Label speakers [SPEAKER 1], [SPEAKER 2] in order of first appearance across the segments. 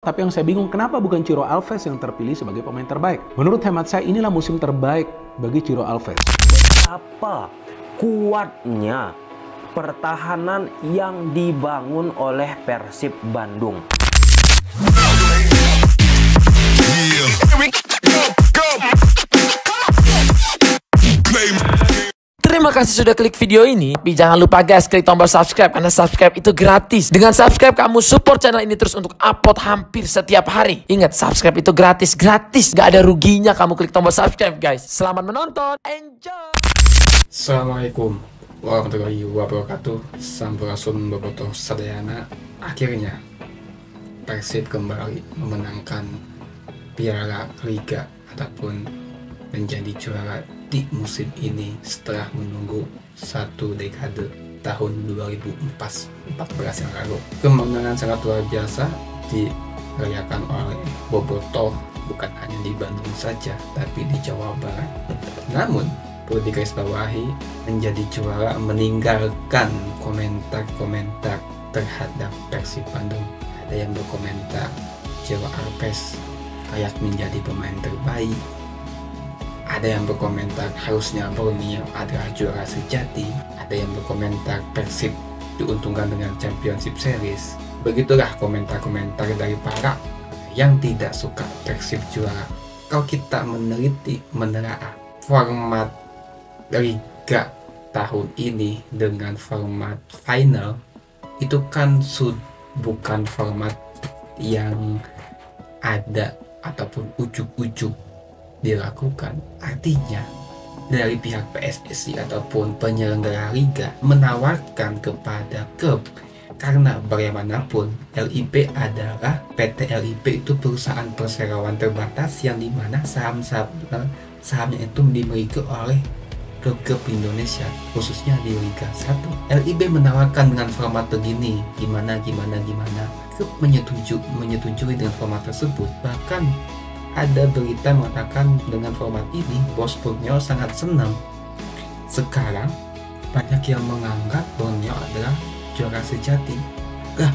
[SPEAKER 1] Tapi yang saya bingung, kenapa bukan Ciro Alves yang terpilih sebagai pemain terbaik? Menurut hemat saya, inilah musim terbaik bagi Ciro Alves.
[SPEAKER 2] Betapa kuatnya pertahanan yang dibangun oleh Persib Bandung.
[SPEAKER 3] Terima kasih sudah klik video ini. Tapi jangan lupa guys, klik tombol subscribe karena subscribe itu gratis. Dengan subscribe kamu support channel ini terus untuk upload hampir setiap hari. Ingat, subscribe itu gratis, gak ada ruginya kamu klik tombol subscribe guys. Selamat menonton, enjoy.
[SPEAKER 4] Assalamualaikum warahmatullahi wabarakatuh. Sampurasun bobotoh sadayana. Akhirnya Persib kembali memenangkan Piala Liga ataupun menjadi juara di musim ini setelah menunggu satu dekade tahun 2014 yang lalu. Kemenangan sangat luar biasa dirayakan oleh bobotoh bukan hanya di Bandung saja tapi di Jawa Barat. Namun perlu digarisbawahi, menjadi juara meninggalkan komentar-komentar terhadap Persib Bandung. Ada yang berkomentar Ciro Alves layak menjadi pemain terbaik. Ada yang berkomentar harusnya Borneo adalah juara sejati. Ada yang berkomentar Persib diuntungkan dengan Championship Series. Begitulah komentar-komentar dari para yang tidak suka Persib juara. Kalau kita meneliti, menelaah format Liga tahun ini dengan format final, itu kan bukan format yang ada ataupun ujuk-ujuk dilakukan. Artinya dari pihak PSSI ataupun penyelenggara liga menawarkan kepada klub, karena bagaimanapun LIP adalah PT LIP itu perusahaan perseroan terbatas yang dimana sahamnya itu dimiliki oleh klub-klub Indonesia, khususnya di Liga 1. LIB menawarkan dengan format begini, gimana klub menyetujui dengan format tersebut. Bahkan ada berita mengatakan dengan format ini bos Borneo sangat senang. Sekarang banyak yang menganggap Borneo adalah juara sejati. Lah,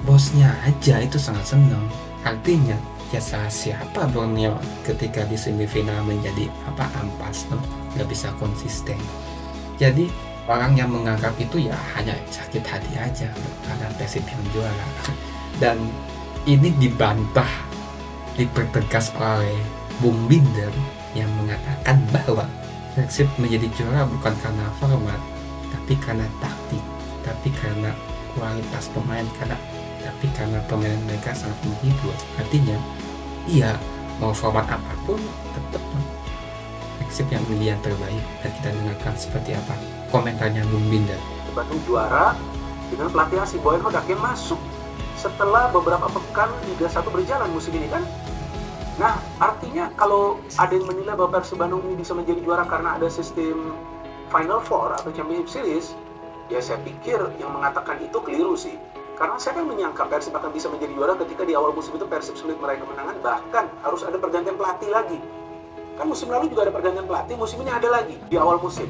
[SPEAKER 4] bosnya aja itu sangat senang. Artinya ya salah siapa Borneo ketika di semifinal menjadi ampas, nggak bisa konsisten. Jadi orang yang menganggap itu ya hanya sakit hati aja karena Persib yang juara. Dan ini dibantah, dipertegas oleh Bung Binder yang mengatakan bahwa Persib menjadi juara bukan karena format, tapi karena taktik, tapi karena kualitas pemain, tapi karena pemain mereka sangat menghibur. Artinya, iya, mau format apapun tetap Persib yang milih yang terbaik. Dan kita dengarkan seperti apa komentarnya Bung Binder.
[SPEAKER 1] Bandung juara dengan pelatih si Boyan Hodak yang masuk setelah beberapa pekan Liga 1 berjalan musim ini kan. Nah, artinya kalau ada yang menilai bahwa Persib Bandung ini bisa menjadi juara karena ada sistem Final Four atau Championship Series, ya saya pikir yang mengatakan itu keliru sih. Karena saya kan menyangka Persib akan bisa menjadi juara ketika di awal musim itu Persib sulit meraih kemenangan, bahkan harus ada pergantian pelatih lagi. Kan musim lalu juga ada pergantian pelatih, musim ini ada lagi di awal musim.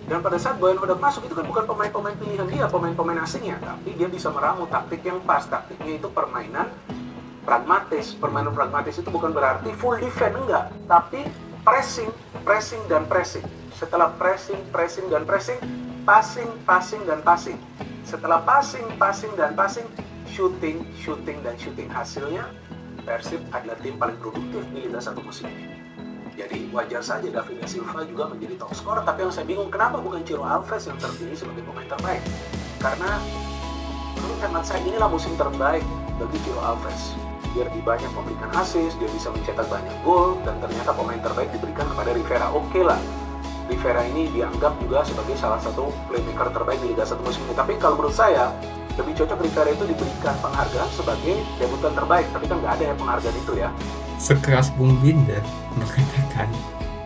[SPEAKER 1] Dan pada saat Boyan Hodak masuk itu kan bukan pemain-pemain pilihan dia, pemain-pemain asingnya, tapi dia bisa meramu taktik yang pas. Taktiknya itu permainan pragmatis. Permainan pragmatis itu bukan berarti full defense, enggak, tapi pressing dan pressing. Setelah pressing dan pressing, passing dan passing. Setelah passing dan passing, shooting dan shooting. Hasilnya Persib adalah tim paling produktif di Liga 1 musim ini. Jadi wajar saja David da Silva juga menjadi top scorer. Tapi yang saya bingung, kenapa bukan Ciro Alves yang terpilih sebagai pemain terbaik? Karena menurut hemat saya inilah musim terbaik bagi Ciro Alves. Dia lebih banyak memberikan assist, dia bisa mencetak banyak gol, dan ternyata pemain terbaik diberikan kepada Rivera. Oke lah, Rivera ini dianggap juga sebagai salah satu playmaker terbaik di Liga 1 musim ini. Tapi kalau menurut saya, lebih cocok Rivera itu diberikan penghargaan sebagai debutan terbaik. Tapi kan nggak ada yang penghargaan itu ya.
[SPEAKER 4] Sekeras Bung Binder mengatakan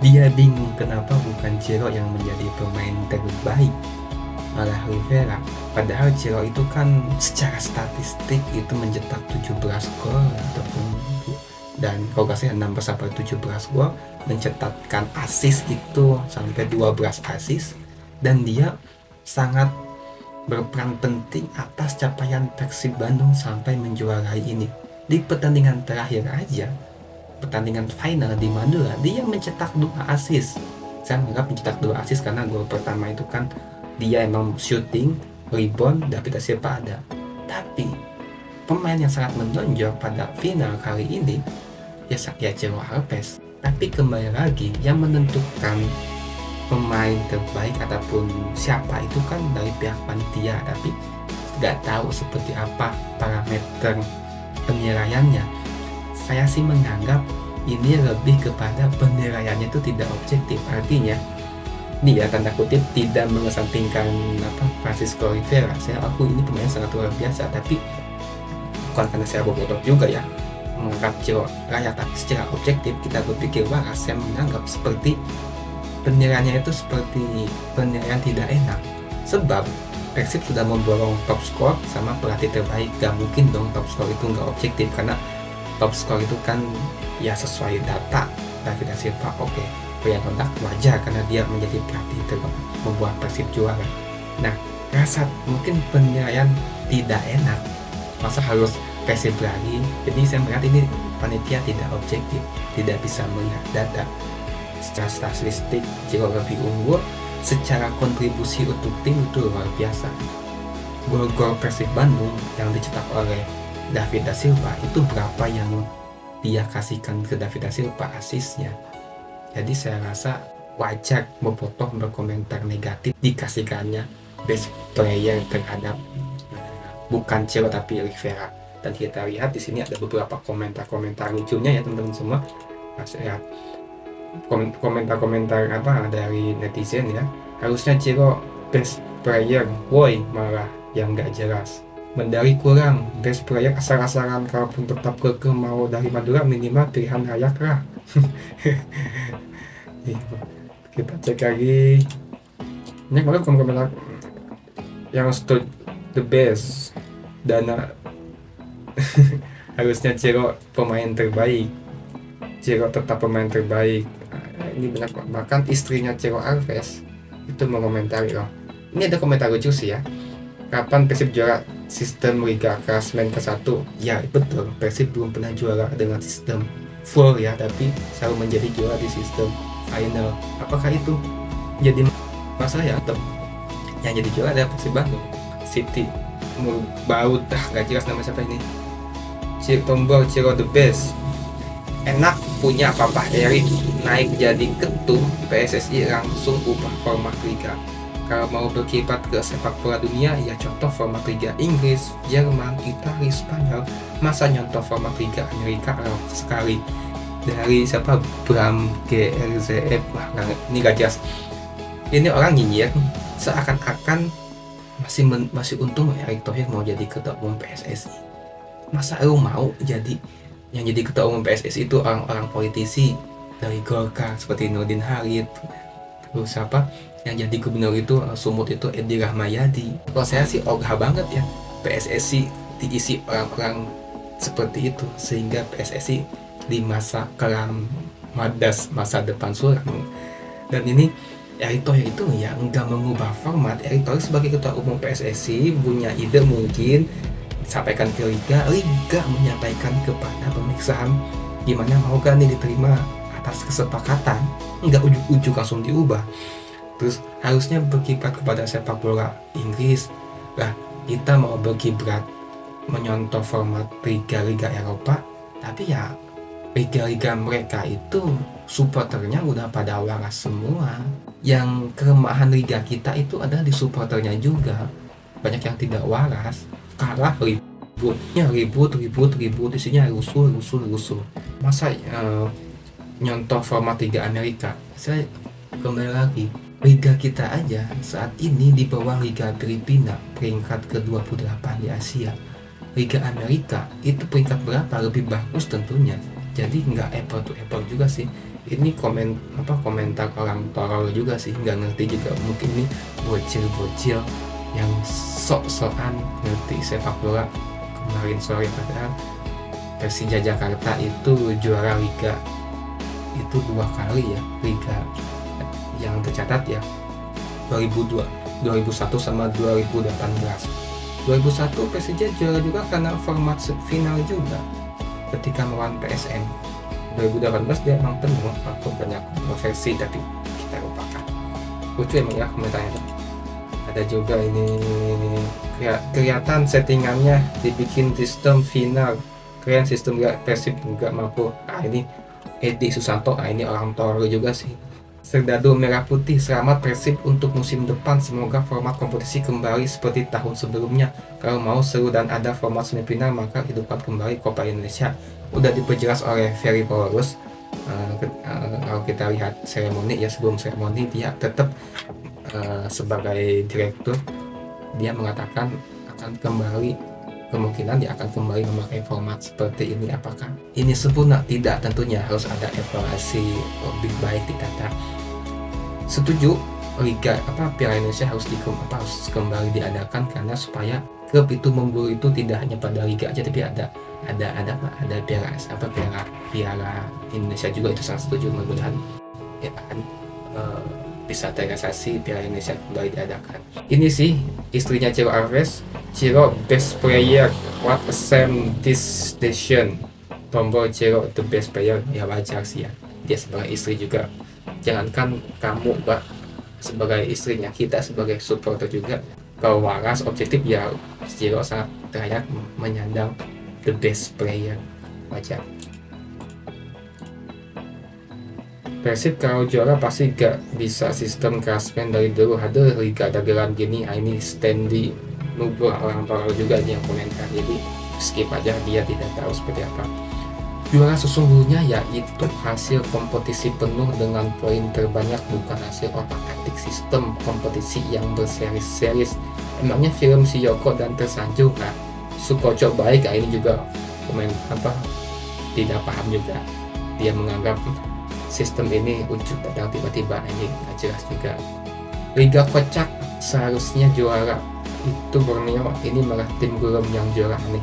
[SPEAKER 4] dia bingung kenapa bukan Ciro yang menjadi pemain terbaik, malah Rivera. Padahal Ciro itu kan secara statistik itu mencetak 17 gol ataupun dan kalau nggak salah 16 sampai 17 gol, mencetakkan assist itu sampai 12 assist, dan dia sangat berperan penting atas capaian Persib Bandung sampai menjuarai ini. Di pertandingan terakhir aja, pertandingan final di Madura, dia mencetak 2 assist. Saya menganggap mencetak 2 assist karena gol pertama itu kan dia emang shooting, rebound, David da Silva ada. Tapi pemain yang sangat menonjol pada final kali ini ya Thiago Alves. Tapi kembali lagi, yang menentukan pemain terbaik ataupun siapa itu kan dari pihak panitia, tapi nggak tahu seperti apa parameter penilaiannya. Saya sih menganggap ini lebih kepada penilaiannya itu tidak objektif. Artinya ini ya tanda kutip tidak mengesampingkan Francisco Rivera. Saya aku ini pemain sangat luar biasa, tapi bukan karena saya bodoh juga ya menganggap Ciro layak, tapi secara objektif kita berpikir waras. Saya menganggap seperti penilaiannya itu seperti penilaian tidak enak, sebab Persib sudah memborong top skor sama pelatih terbaik. Gak mungkin dong top skor itu nggak objektif, karena top skor itu kan ya sesuai data David da Silva. Oke, Brian Tondak wajar karena dia menjadi pelatih terbaik, membuat Persib juara. Nah, rasa mungkin penilaian tidak enak, masa harus Persib lagi. Jadi saya melihat ini panitia tidak objektif, tidak bisa melihat data. Secara statistik Ciro lebih unggul, secara kontribusi untuk tim itu luar biasa. Gol-gol Persib Bandung yang dicetak oleh David da Silva itu berapa yang dia kasihkan ke David da Silva asisnya. Jadi saya rasa wajar bobotoh berkomentar negatif dikasihkannya best player terhadap bukan Ciro tapi Rivera. Dan kita lihat di sini ada beberapa komentar-komentar lucunya ya teman-teman semua. Saya lihat komentar-komentar dari netizen ya. Harusnya Ciro best player, woi malah yang nggak jelas. Mendari kurang, best player asal-asalan, kalaupun tetap kekeh mau dari Madura minimal pilihan layak lah. Kita cek lagi. Ini kalau komentar yang the best Dana harusnya Ciro pemain terbaik, Ciro tetap pemain terbaik. Ini banyak, bahkan istrinya Ciro Alves itu mengomentari loh. Ini ada komentar lucu sih ya. Kapan Persib juara sistem Liga Klasemen ke-1? Ya betul, Persib belum pernah juara dengan sistem full ya, tapi selalu menjadi juara di sistem final. Apakah itu jadi masalah ya? Yang jadi juara adalah Persib Bandung, City, Baut, gak jelas nama siapa ini. Tombol Ciro the best. Enak punya Papa Erik naik jadi ketum PSSI langsung ubah format liga. Kalau mau berkibat ke sepak bola dunia ya contoh format liga Inggris, Jerman, Italia, Spanyol. Masa nyontoh format liga Amerika sekali. Dari siapa? Bram GRZF. Wah, ini gak jelas. Ini orang nyinyir seakan-akan masih untung Erick Thohir mau jadi ketua umum PSSI. Masa lu mau jadi yang jadi ketua umum PSSI itu orang-orang politisi dari Golkar seperti Nurdin Halid, terus apa yang jadi gubernur itu sumut itu Edi Rahmayadi. Kalau saya sih ogah banget ya PSSI diisi orang-orang seperti itu, sehingga PSSI di masa kelam madas, masa depan suram. Dan ini Erick Thohir itu ya enggak mengubah format. Erick Thohir sebagai ketua umum PSSI punya ide, mungkin sampaikan ke Liga menyampaikan kepada pemilik saham gimana mau gak nih diterima atas kesepakatan, enggak ujuk-ujuk langsung diubah. Terus harusnya berkiblat kepada sepak bola Inggris lah, kita mau berkiblat menyontoh format liga-liga Eropa, tapi ya liga-liga mereka itu supporternya udah pada waras semua. Yang kelemahan liga kita itu adalah di supporternya juga, banyak yang tidak waras, kalah ribut, isinya rusuh. Masa nyontoh format Liga Amerika. Saya kembali lagi, liga kita aja saat ini di bawah Liga Filipina, peringkat ke-28 di Asia. Liga Amerika itu peringkat berapa? Lebih bagus tentunya. Jadi nggak apple to apple juga sih. Ini komentar orang tolol juga sih, nggak ngerti juga. Mungkin ini bocil yang sok-sokan ngerti sepak bola. Kemarin sore padahal Persija Jakarta itu juara liga itu 2 kali ya, liga yang tercatat ya, 2001 sama 2018. 2001 Persija juara juga karena format final juga. ketika melawan PSM 2018 dia memang penuh waktu banyak kontroversi, tapi kita lupakan. Lucu emang ya komentarnya tuh. Ada juga ini kelihatan settingannya dibikin sistem final, keren sistem gak Persib juga mampu. Ini Edi Susanto, ini orang Toro juga sih. Serdadu Merah Putih, selamat Persib untuk musim depan, semoga format kompetisi kembali seperti tahun sebelumnya. Kalau mau seru dan ada format semifinal, maka hidupkan kembali Copa Indonesia. Udah diperjelas oleh Ferry Paulus. Kalau kita lihat seremoni ya, sebelum seremoni dia tetap sebagai direktur, dia mengatakan akan kembali, kemungkinan dia akan kembali memakai format seperti ini. Apakah ini sempurna? Tidak, tentunya harus ada evaluasi lebih baik ditata. Setuju, Liga Piala Indonesia harus kembali diadakan, karena supaya klub itu memburu itu tidak hanya pada Liga aja, tapi ada Piala Indonesia juga. Itu sangat setuju, mudah-mudahan ya kan bisa terrealisasi, Piala Indonesia kembali diadakan. Ini sih istrinya Ciro Alves, Ciro best player, what a shame this decision. Tombol Ciro the best player, ya wajar sih ya, dia sebagai istri juga. Jangankan kamu Mbak sebagai istrinya, kita sebagai supporter juga, kalau waras objektif ya Ciro sangat layak menyandang the best player, wajar. Persib kalau juara pasti gak bisa sistem klasmen dari dulu, ada liga dagelan gini. Ini Standy Nugroho orang Toro juga yang komentar, jadi skip aja, dia tidak tahu seperti apa. Juara sesungguhnya yaitu hasil kompetisi penuh dengan poin terbanyak, bukan hasil otak-atik sistem kompetisi yang berseri-seris. Emangnya film si Yoko dan Tersanjung? Nah, Sukoco baik, ini juga komen tidak paham juga. Dia menganggap sistem ini ujuk datang tiba-tiba, ini gak jelas juga. Liga kocak, seharusnya juara itu Borneo, ini malah tim gurem yang juara, aneh.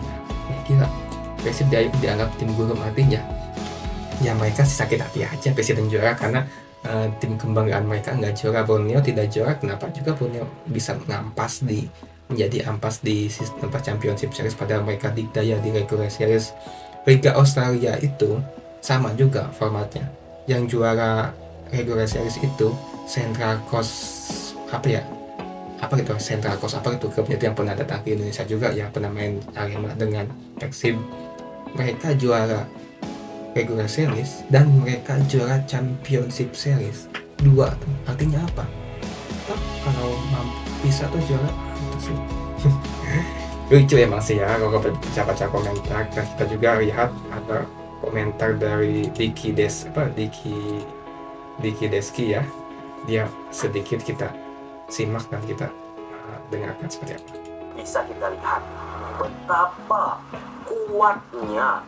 [SPEAKER 4] Gila, Persib dianggap tim gurem, artinya ya mereka sih sakit hati aja Persib juara, karena tim kebanggaan mereka nggak juara. Borneo tidak juara, kenapa juga Borneo bisa menjadi ampas di sistem Championship Series, padahal mereka dikdaya di regular series. Liga Australia itu sama juga formatnya, yang juara regular series itu Central Coast Central Coast klubnya itu yang pernah datang ke Indonesia juga, yang pernah main Arema dengan Persib. Mereka juara regular series dan mereka juara Championship Series 2. Artinya apa? Kalau bisa tuh juara sih. Lucu emang sih ya kalau baca komentar. Dan kita juga lihat ada komentar dari Diki Deski ya. Dia sedikit kita simak dan kita dengarkan seperti apa.
[SPEAKER 1] Bisa kita lihat betapa kuatnya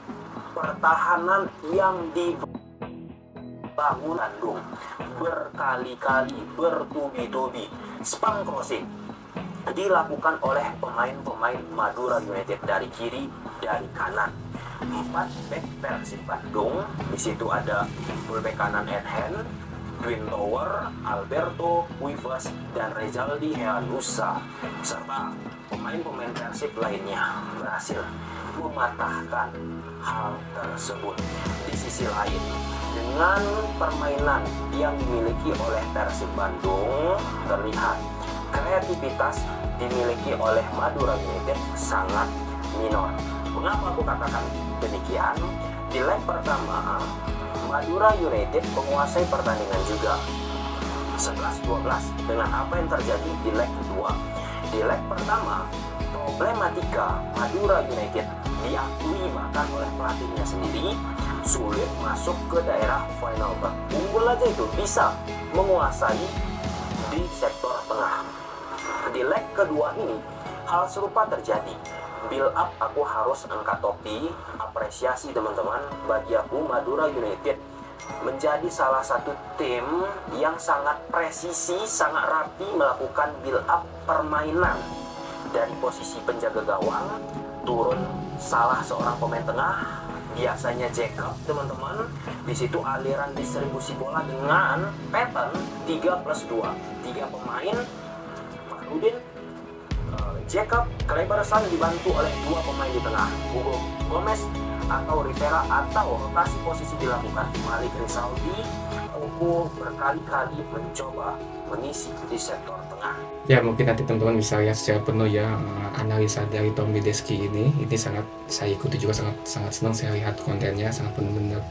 [SPEAKER 1] pertahanan yang dibangun Bandung, berkali-kali, bertubi-tubi spam crossing dilakukan oleh pemain-pemain Madura United dari kiri, dari kanan. 4 back Persib Bandung, di situ ada fullback kanan Edhen, Twin Tower, Alberto, Wivas, dan Rezaldi Heanusa, serta pemain-pemain Persib lainnya berhasil mematahkan hal tersebut. Di sisi lain, dengan permainan yang dimiliki oleh Persib Bandung, terlihat kreativitas dimiliki oleh Madura United sangat minor. Mengapa aku katakan demikian? Di leg pertama, Madura United menguasai pertandingan juga 11-12 dengan apa yang terjadi di leg kedua. Di leg pertama, problematika Madura United diakui bahkan oleh pelatihnya sendiri, sulit masuk ke daerah final third. Unggul aja itu bisa menguasai di sektor tengah. Di leg kedua ini hal serupa terjadi. Build up aku harus angkat topi, apresiasi teman-teman. Bagi aku Madura United menjadi salah satu tim yang sangat presisi, sangat rapi melakukan build up permainan. Dari posisi penjaga gawang turun salah seorang pemain tengah, biasanya Jacob teman-teman. Di situ aliran distribusi bola dengan pattern 3+2, 3 pemain, Farudin, Jacob, Kleberson dibantu oleh 2 pemain di tengah, Hugo Gomez, atau Rivera atau rotasi posisi dilakukan. Malik Rizaldi kukuh berkali-kali mencoba mengisi di sektor tengah.
[SPEAKER 4] Ya mungkin nanti teman-teman bisa lihat secara penuh ya analisa dari Tom Lideski ini sangat saya ikuti juga, sangat senang saya lihat kontennya, sangat benar-benar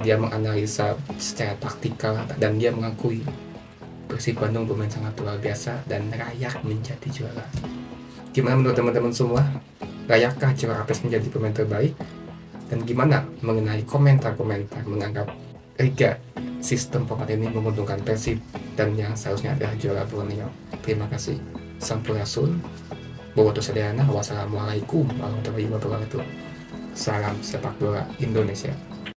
[SPEAKER 4] dia menganalisa secara taktikal dan dia mengakui Persib Bandung bermain sangat luar biasa dan layak menjadi juara. Gimana menurut teman-teman semua? Layakkah Juara Apes menjadi pemain terbaik? Dan gimana mengenai komentar-komentar menganggap Liga sistem format ini menguntungkan Persib dan yang seharusnya adalah juara Borneo? Terima kasih. Sampurasun, Bobotoh Sadayana. Wassalamualaikum warahmatullahi wabarakatuh. Salam sepak bola Indonesia.